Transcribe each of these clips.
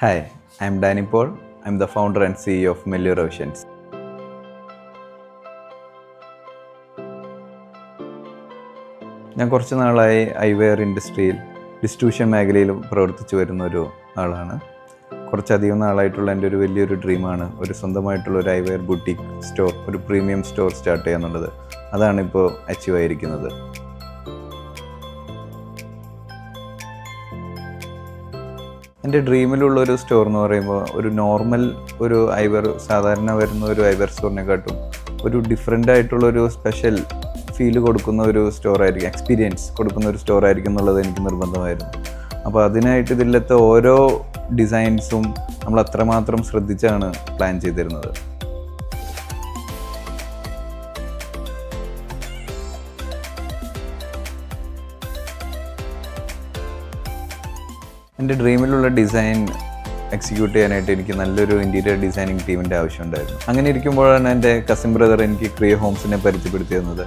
Hi, I'm Danny Paul. I'm the founder and CEO of Meliora Visions. ഞാൻ കുറച്ച് നാളായി eyewear ഇൻഡസ്ട്രിയിൽ distribution മേഖലയിലും പ്രവർത്തിച്ചു വരുന്ന ഒരു ആളാണ്. കുറച്ചധികം നാളായിട്ടുള്ള എൻ്റെ ഒരു വലിയൊരു ഡ്രീമാണ് ഒരു സ്വന്തമായിട്ടുള്ള ഒരു ഐവെയർ ബുട്ടീക്ക് സ്റ്റോർ, ഒരു പ്രീമിയം സ്റ്റോർ സ്റ്റാർട്ട് ചെയ്യുക എന്നുള്ളത്. അതാണ് ഇപ്പോൾ അച്ചീവ് ആയിരിക്കുന്നത്. എൻ്റെ ഡ്രീമിലുള്ള ഒരു സ്റ്റോർ എന്ന് പറയുമ്പോൾ ഒരു നോർമൽ ഒരു ഐവർ സാധാരണ വരുന്ന ഒരു ഐവർ സ്റ്റോറിനെക്കാട്ടും ഒരു ഡിഫറെൻ്റ് ആയിട്ടുള്ളൊരു സ്പെഷ്യൽ ഫീല് കൊടുക്കുന്ന ഒരു സ്റ്റോറായിരിക്കും, എക്സ്പീരിയൻസ് കൊടുക്കുന്ന ഒരു സ്റ്റോറായിരിക്കും എന്നുള്ളത് എനിക്ക് നിർബന്ധമായിരുന്നു. അപ്പോൾ അതിനായിട്ട് ഇതിലത്തെ ഓരോ ഡിസൈൻസും നമ്മൾ അത്രമാത്രം ശ്രദ്ധിച്ചാണ് പ്ലാൻ ചെയ്തിരുന്നത്. എൻ്റെ ഡ്രീമിലുള്ള ഡിസൈൻ എക്സിക്യൂട്ട് ചെയ്യാനായിട്ട് എനിക്ക് നല്ലൊരു ഇൻറ്റീരിയർ ഡിസൈനിങ് ടീമിൻ്റെ ആവശ്യമുണ്ടായിരുന്നു. അങ്ങനെ ഇരിക്കുമ്പോഴാണ് എൻ്റെ കസിൻ ബ്രദർ എനിക്ക് ക്രിയോ ഹോംസിനെ പരിചയപ്പെടുത്തി തന്നത്.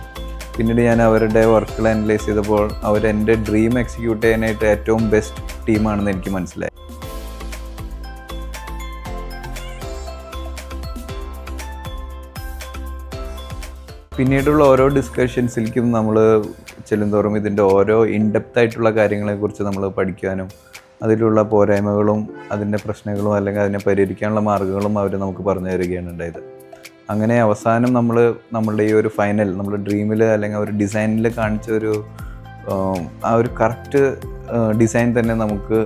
പിന്നീട് ഞാൻ അവരുടെ വർക്കുകൾ അനലൈസ് ചെയ്തപ്പോൾ അവരെൻ്റെ ഡ്രീം എക്സിക്യൂട്ട് ചെയ്യാനായിട്ട് ഏറ്റവും ബെസ്റ്റ് ടീമാണെന്ന് എനിക്ക് മനസ്സിലായി. പിന്നീടുള്ള ഓരോ ഡിസ്കഷൻസിലേക്കും നമ്മൾ ചെല്ലുന്തോറും ഇതിൻ്റെ ഓരോ ഇൻഡെപ്ത് ആയിട്ടുള്ള കാര്യങ്ങളെക്കുറിച്ച് നമ്മൾ പഠിക്കാനും അതിലുള്ള പോരായ്മകളും അതിൻ്റെ പ്രശ്നങ്ങളും അല്ലെങ്കിൽ അതിനെ പരിഹരിക്കാനുള്ള മാർഗ്ഗങ്ങളും അവർ നമുക്ക് പറഞ്ഞു തരികയാണ് ഉണ്ടായത്. അങ്ങനെ അവസാനം നമ്മളുടെ ഈ ഒരു ഫൈനൽ നമ്മുടെ ഡ്രീമിൽ അല്ലെങ്കിൽ ഒരു ഡിസൈനിൽ കാണിച്ച ആ ഒരു കറക്റ്റ് ഡിസൈൻ തന്നെ നമുക്ക്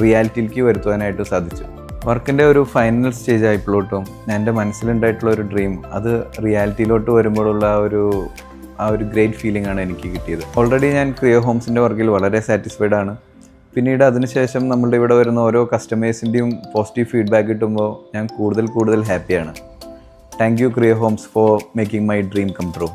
റിയാലിറ്റിയിലേക്ക് വരുത്തുവാനായിട്ട് സാധിച്ചു. വർക്കിൻ്റെ ഒരു ഫൈനൽ സ്റ്റേജ് ആയപ്പോഴോട്ടും എൻ്റെ മനസ്സിലുണ്ടായിട്ടുള്ള ഒരു ഡ്രീം അത് റിയാലിറ്റിയിലോട്ട് വരുമ്പോഴുള്ള ആ ഒരു ഗ്രേറ്റ് ഫീലിംഗ് ആണ് എനിക്ക് കിട്ടിയത്. ഓൾറെഡി ഞാൻ ക്രിയോ ഹോംസിൻ്റെ വർക്കിൽ വളരെ സാറ്റിസ്ഫൈഡ് ആണ്. പിന്നീട് അതിനുശേഷം നമ്മളുടെ ഇവിടെ വരുന്ന ഓരോ കസ്റ്റമേഴ്സിൻ്റെയും പോസിറ്റീവ് ഫീഡ്ബാക്ക് കിട്ടുമ്പോൾ ഞാൻ കൂടുതൽ ഹാപ്പിയാണ്. Thank you Creo Homes for making my dream come true.